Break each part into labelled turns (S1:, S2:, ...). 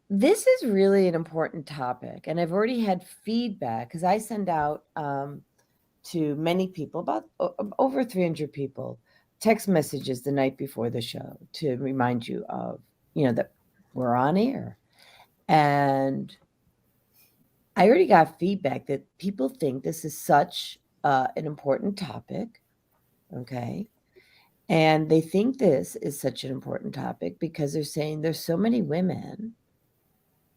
S1: this is really an important topic, and I've already had feedback because I send out to many people, about over 300 people, text messages the night before the show to remind you of, that we're on air. And I already got feedback that people think this is such an important topic. Okay. And they think this is such an important topic because they're saying there's so many women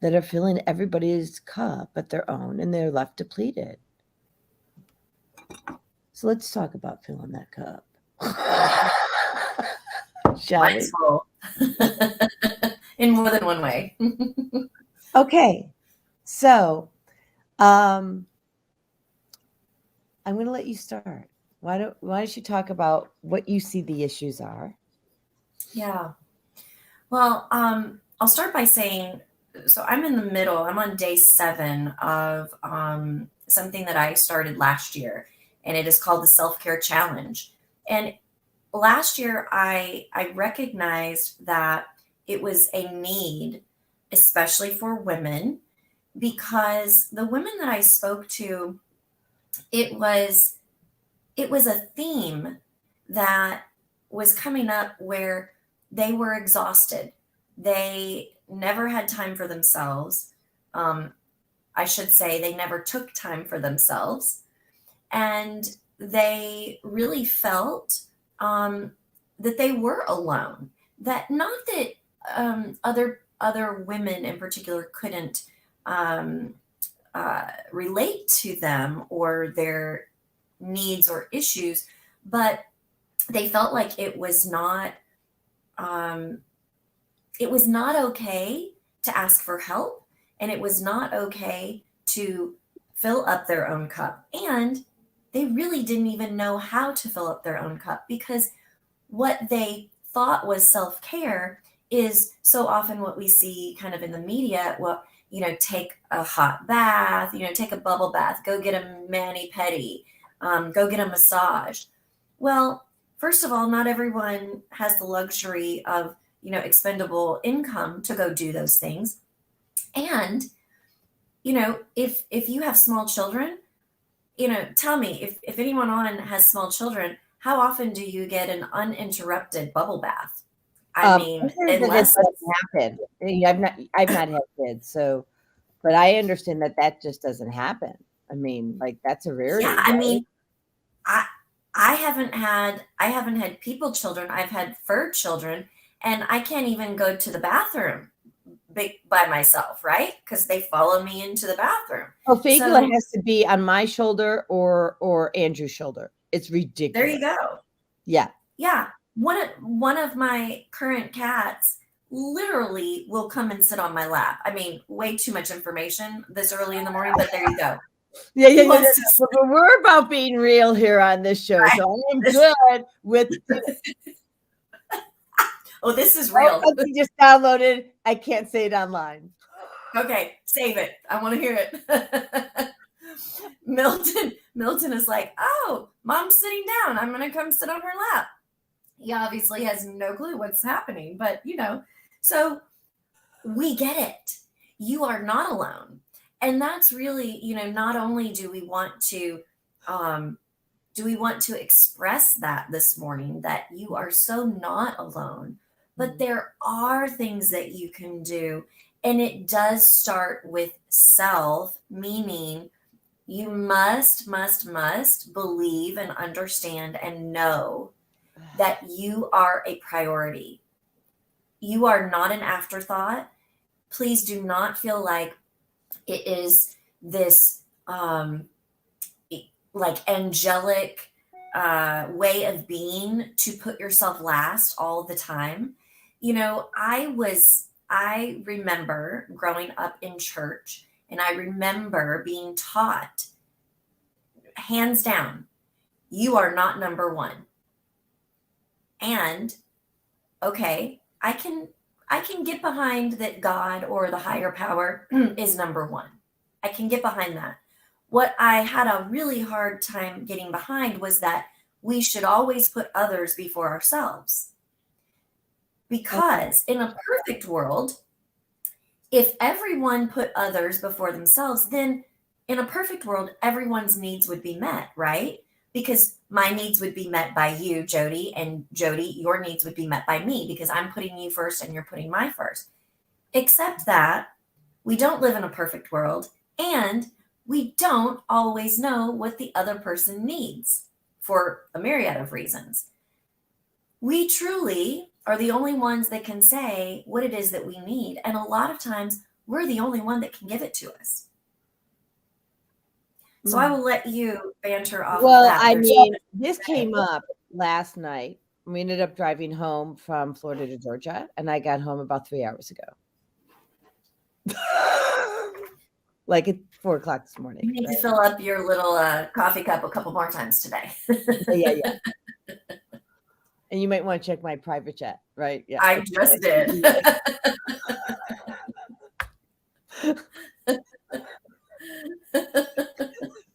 S1: that are filling everybody's cup but their own, and they're left depleted. So let's talk about filling that cup. Shall we?
S2: Mine's full in more than one way.
S1: Okay. So um, I'm going to let you start. Why don't you talk about what you see the issues are?
S2: Yeah. Well, I'll start by saying, so I'm in the middle. I'm on day 7 of something that I started last year, and it is called the Self-Care Challenge. And last year, I recognized that it was a need, especially for women, because the women that I spoke to, it was it was a theme that was coming up where they were exhausted. They never had time for themselves. Um, I should say they never took time for themselves. And they really felt that they were alone. That not that other women in particular couldn't um, relate to them or their needs or issues, but they felt like um, it was not okay to ask for help, and it was not okay to fill up their own cup. And they really didn't even know how to fill up their own cup, because what they thought was self-care is so often what we see kind of in the media. Well, take a hot bath, take a bubble bath, go get a mani pedi, go get a massage. Well, first of all, not everyone has the luxury of, expendable income to go do those things. And, if you have small children, tell me, if anyone on has small children, how often do you get an uninterrupted bubble bath? I
S1: I
S2: mean,
S1: heard that it
S2: unless it's,
S1: doesn't happen. I've not had kids, so but I understand that that just doesn't happen. I mean, like, that's a
S2: yeah,
S1: rarity,
S2: I
S1: right?
S2: mean, I I haven't had people children. I've had fur children, and I can't even go to the bathroom by myself, right? Because they follow me into the bathroom.
S1: Oh, Fagula
S2: So
S1: has to be on my shoulder or Andrew's shoulder. It's
S2: there you
S1: ridiculous.
S2: go.
S1: Yeah.
S2: Yeah, one of my current cats literally will come and sit on my lap. I mean, way too much information this early in the morning, but there you go.
S1: Yeah, yeah,
S2: He
S1: yeah, yeah.
S2: wants to
S1: But we're about being real here on this show,
S2: sit.
S1: so I am
S2: This,
S1: good with
S2: oh, this is
S1: oh,
S2: real.
S1: something just downloaded. I can't say it online.
S2: Okay, save it. I want to hear it. Milton is like, oh, mom's sitting down. I'm gonna come sit on her lap. He obviously has no clue what's happening, but so we get it. You are not alone. And that's really, not only um, do we want to express that this morning, that you are so not alone, but there are things that you can do. And it does start with self, meaning you must believe and understand and know that you are a priority. You are not an afterthought. Please do not feel like it is this like angelic way of being to put yourself last all the time. I remember growing up in church, and I remember being taught, hands down, you are not number one. And okay, I can get behind that God or the higher power is number one. I can get behind that. What I had a really hard time getting behind was that we should always put others before ourselves.
S1: Okay.
S2: Because in a perfect world, If everyone put others before themselves, then in a perfect world, everyone's needs would be met, right? Because my needs would be met by you, Jodi, and Jodi, your needs would be met by me because I'm putting you first and you're putting my first. Except that we don't live in a perfect world and we don't always know what the other person needs for a myriad of reasons. We truly are the only ones that can say what it is that we need. And a lot of times we're the only one that can give it to us. So I will let you banter off of
S1: Well,
S2: that.
S1: I
S2: There's
S1: mean, this came up last night. We ended up driving home from Florida to Georgia, and I got home about 3 hours ago. Like at 4 o'clock this morning.
S2: You need
S1: right?
S2: to fill up your little coffee cup a couple more times today.
S1: Yeah. And you might want to check my private chat, right? Yeah.
S2: I just did.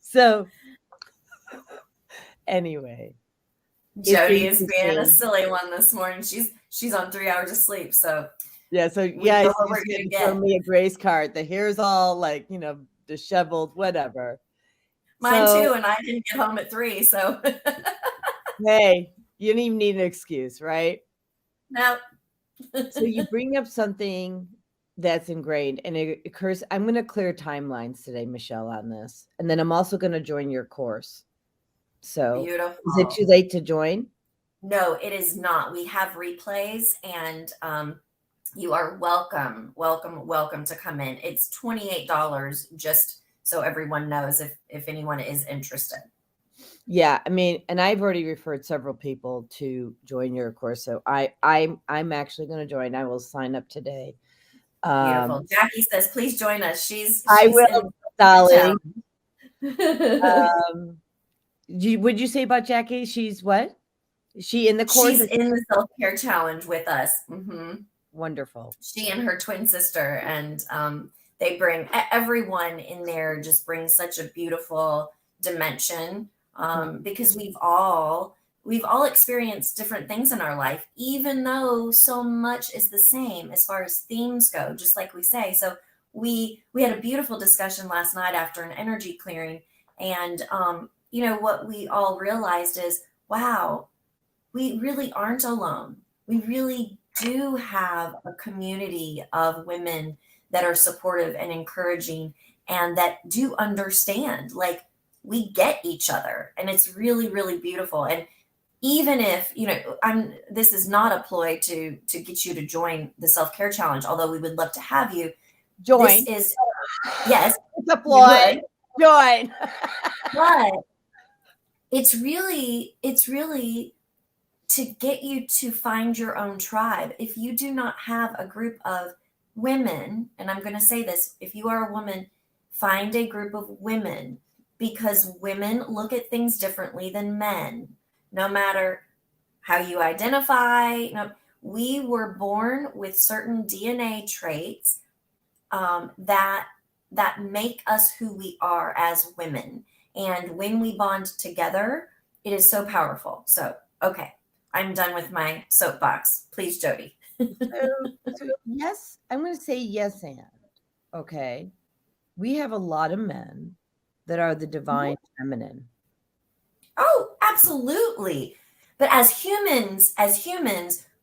S1: So anyway.
S2: Jodi is being a silly one this morning. She's on 3 hours of sleep. So
S1: yeah, so yeah, she's throw me a grace card. The hair's all like, disheveled, whatever.
S2: Mine too, and I didn't get home at 3, so
S1: hey, you don't even need an excuse, right?
S2: No.
S1: So you bring up something that's ingrained, and it occurs. I'm going to clear timelines today, Michelle, on this, and then I'm also going to join your course. So
S2: beautiful.
S1: Is it too late to join?
S2: No, it is not. We have replays, and you are welcome to come in. It's $28, just so everyone knows if anyone is interested.
S1: Yeah, I mean, and I've already referred several people to join your course, so I'm actually going to join. I will sign up today.
S2: Beautiful. Jackie says, "Please join us."
S1: I will, darling. Would you say about Jackie? She's what? Is she in the course?
S2: She's in the self-care challenge with us. Mm-hmm.
S1: Wonderful.
S2: She and her twin sister, and they bring everyone in there. Just brings such a beautiful dimension because we've all experienced different things in our life, even though so much is the same as far as themes go. Just like we say, so we had a beautiful discussion last night after an energy clearing, and what we all realized is, wow, we really aren't alone. We really do have a community of women that are supportive and encouraging and that do understand, like, we get each other, and it's really, really beautiful. And even if, this is not a ploy to get you to join the self-care challenge, although we would love to have you
S1: join.
S2: This is, yes,
S1: it's a ploy. Join.
S2: But it's really to get you to find your own tribe. If you do not have a group of women, and I'm going to say this, if you are a woman, find a group of women, because women look at things differently than men, no matter how you identify. We were born with certain DNA traits that make us who we are as women. And when we bond together, it is so powerful. So, okay, I'm done with my soapbox. Please, Jodi.
S1: So yes, I'm going to say yes, and okay. We have a lot of men that are the divine feminine.
S2: Oh, absolutely. But as humans,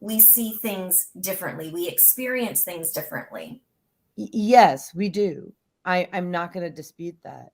S2: we see things differently. We experience things differently.
S1: Yes, we do. I'm not going to dispute that.